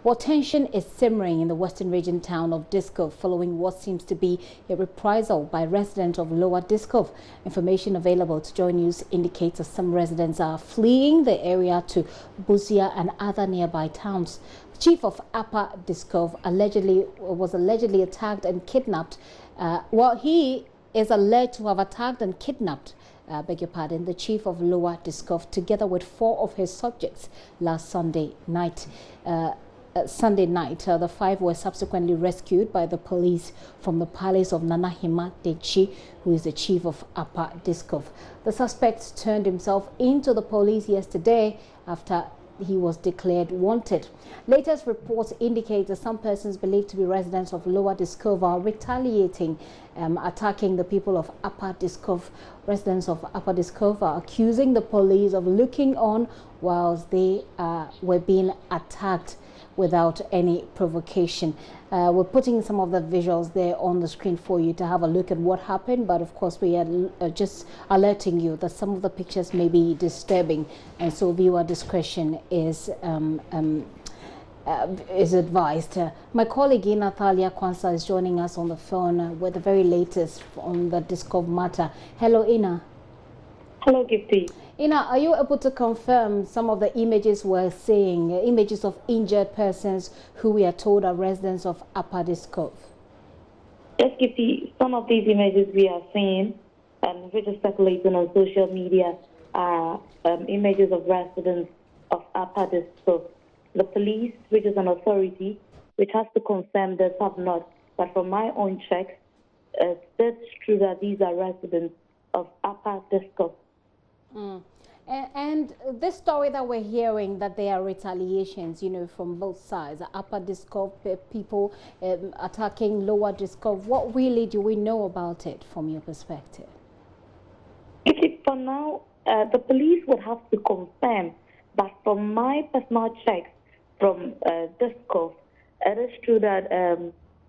Well, tension is simmering in the western region town of Dixcove following what seems to be a reprisal by residents of Lower Dixcove. Information available to JoyNews indicates that some residents are fleeing the area to Busia and other nearby towns. The chief of Upper Dixcove was allegedly attacked and kidnapped. He is alleged to have attacked and kidnapped the chief of Lower Dixcove together with 4 of his subjects last Sunday night. The 5 were subsequently rescued by the police from the palace of Nana Hima Dechi, who is the chief of Upper Dixcove. The suspect turned himself into the police yesterday after he was declared wanted. Latest reports indicate that some persons believed to be residents of Lower Dixcove are retaliating, attacking the people of Upper Dixcove. Residents of Upper Dixcove are accusing the police of looking on whilst they were being attacked without any provocation. We're putting some of the visuals there on the screen for you to have a look at what happened, but of course we are just alerting you that some of the pictures may be disturbing, and so viewer discretion is advised. My colleague Natalia Kwanza is joining us on the phone with the very latest on the Dixcove matter. Hello, Ina. Hello, Gifty. Ina, are you able to confirm some of the images we're seeing, images of injured persons who we are told are residents of Upper Dixcove? Yes, Gifty, some of these images we are seeing and which is circulating on social media are images of residents of Upper Dixcove. The police, which is an authority, which has to confirm this, have not. But from my own checks, it's true that these are residents of Upper Dixcove. And this story that we're hearing, that there are retaliations, from both sides, Upper Dixcove people attacking Lower Dixcove. What really do we know about it from your perspective? For now, the police would have to confirm, but from my personal checks from Dixcove, it is true that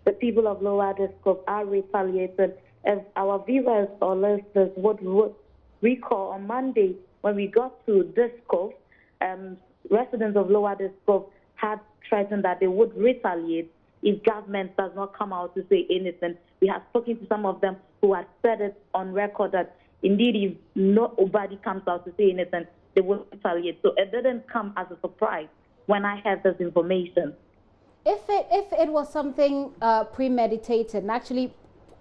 the people of Lower Dixcove are retaliated. If our viewers or listeners would recall, on Monday when we got to Dixcove, residents of Lower Dixcove had threatened that they would retaliate if government does not come out to say anything. We have spoken to some of them who had said it on record that indeed if nobody comes out to say anything, they will retaliate. So it didn't come as a surprise when I had this information. If it was something premeditated and actually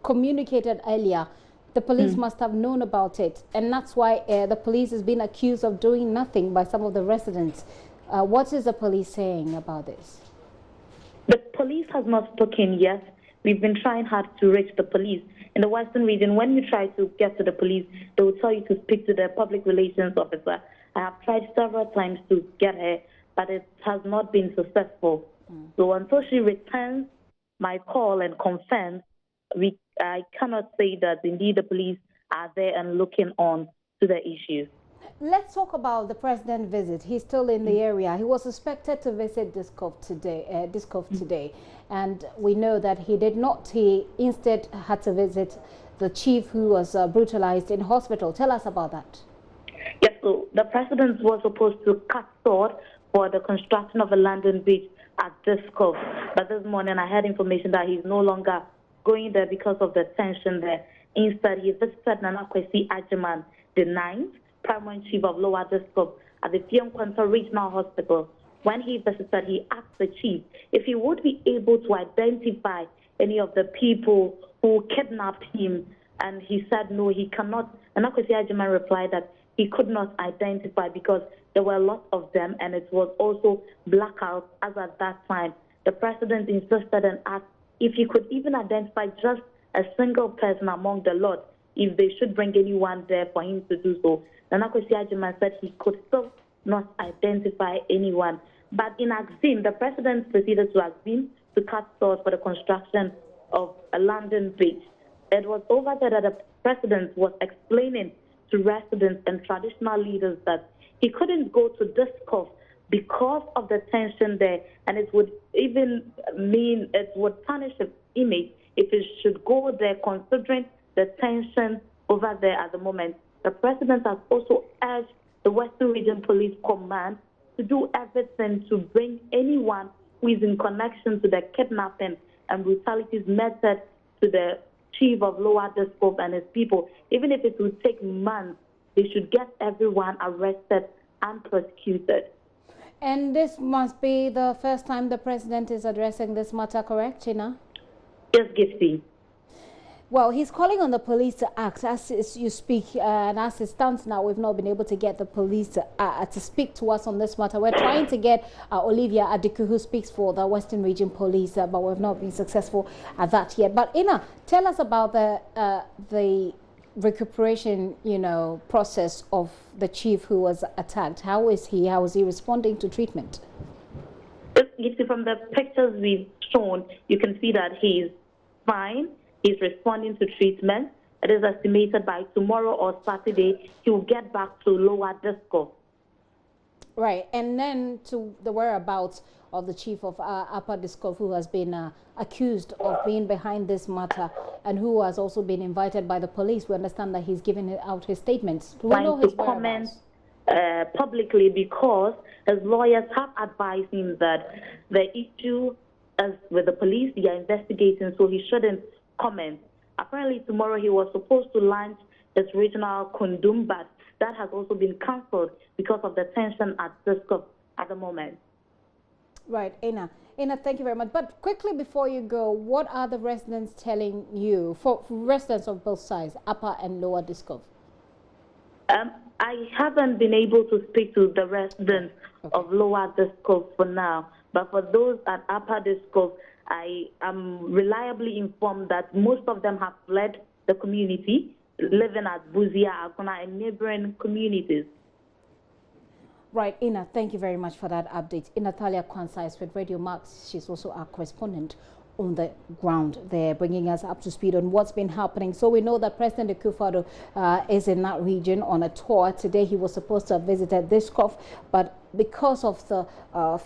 communicated earlier, the police must have known about it, and that's why the police is being accused of doing nothing by some of the residents. What is the police saying about this? The police has not spoken yet. We've been trying hard to reach the police. In the Western region, when you try to get to the police, they will tell you to speak to the public relations officer. I have tried several times to get her, but it has not been successful. So until she returns my call and confirms, I cannot say that indeed the police are there and looking on to the issues. Let's talk about the president's visit. He's still in the area. He was expected to visit Dixcove today, and we know that he did not. He instead had to visit the chief who was brutalized in hospital. Tell us about that. Yes, so the president was supposed to cut short for the construction of a landing bridge at Dixcove, but this morning I had information that he's no longer going there because of the tension there. Instead, he visited Nana Kwesi Ajiman, the 9th Paramount Chief of Lower Dixcove, at the Fiankwanta Regional Hospital. When he visited, he asked the chief if he would be able to identify any of the people who kidnapped him, and he said no, he cannot. Nana Kwesi Ajiman replied that he could not identify because there were lots of them, and it was also blackout as at that time. The president insisted and asked if he could even identify just a single person among the lot, if they should bring anyone there for him to do so. Nana Kwesi Ajiman said he could still not identify anyone. But in Axim, the president proceeded to Axim to cut short for the construction of a landing bridge. It was over there that the president was explaining to residents and traditional leaders that he couldn't go to Dixcove because of the tension there, and it would even mean it would punish his image if he should go there, considering the tension over there at the moment. The president has also urged the Western Region Police Command to do everything to bring anyone who is in connection to the kidnapping and brutalities meted to the chief of Lower Dixcove and his people. Even if it would take months, they should get everyone arrested and prosecuted. And this must be the first time the president is addressing this matter, correct, China? Yes, Gifty. Well, he's calling on the police to act as you speak, and as it stands now, we've not been able to get the police to speak to us on this matter. We're trying to get Olivia Adiku, who speaks for the Western Region Police, but we've not been successful at that yet. But Ina, tell us about the recuperation, process of the chief who was attacked. How is he? How is he responding to treatment? From the pictures we've shown, you can see that he's fine. He's responding to treatment. It is estimated by tomorrow or Saturday he will get back to Lower Dixcove. Right, and then to the whereabouts of the chief of Upper Dixcove, who has been accused of being behind this matter and who has also been invited by the police. We understand that he's given out his statements. Do we know his whereabouts? Publicly, because his lawyers have advised him that the issue is with the police. They are investigating, so he shouldn't comment. Apparently tomorrow he was supposed to launch his regional condom, but that has also been cancelled because of the tension at Dixcove at the moment. Right, Ina, thank you very much. But quickly before you go, what are the residents telling you, for residents of both sides, Upper and Lower Dixcove? I haven't been able to speak to the residents of Lower Dixcove for now, but for those at Upper Dixcove, I am reliably informed that most of them have fled the community, living at Buzia, Akona, and neighboring communities. Right, Ina, thank you very much for that update. Natalia Kwanzaa is with Radio Max. She's also our correspondent on the ground there, bringing us up to speed on what's been happening. So we know that President Akufo-Addo is in that region on a tour. Today he was supposed to have visited Dixcove, but because of the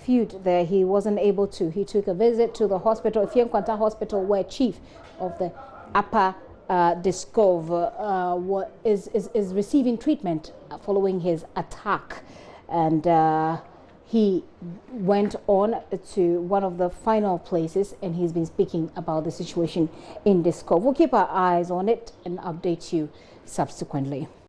feud there, he wasn't able to. He took a visit to the hospital, Fienkwanta Hospital, where chief of the Upper Dixcove is receiving treatment following his attack. And he went on to one of the final places, and he's been speaking about the situation in Dixcove. We'll keep our eyes on it and update you subsequently.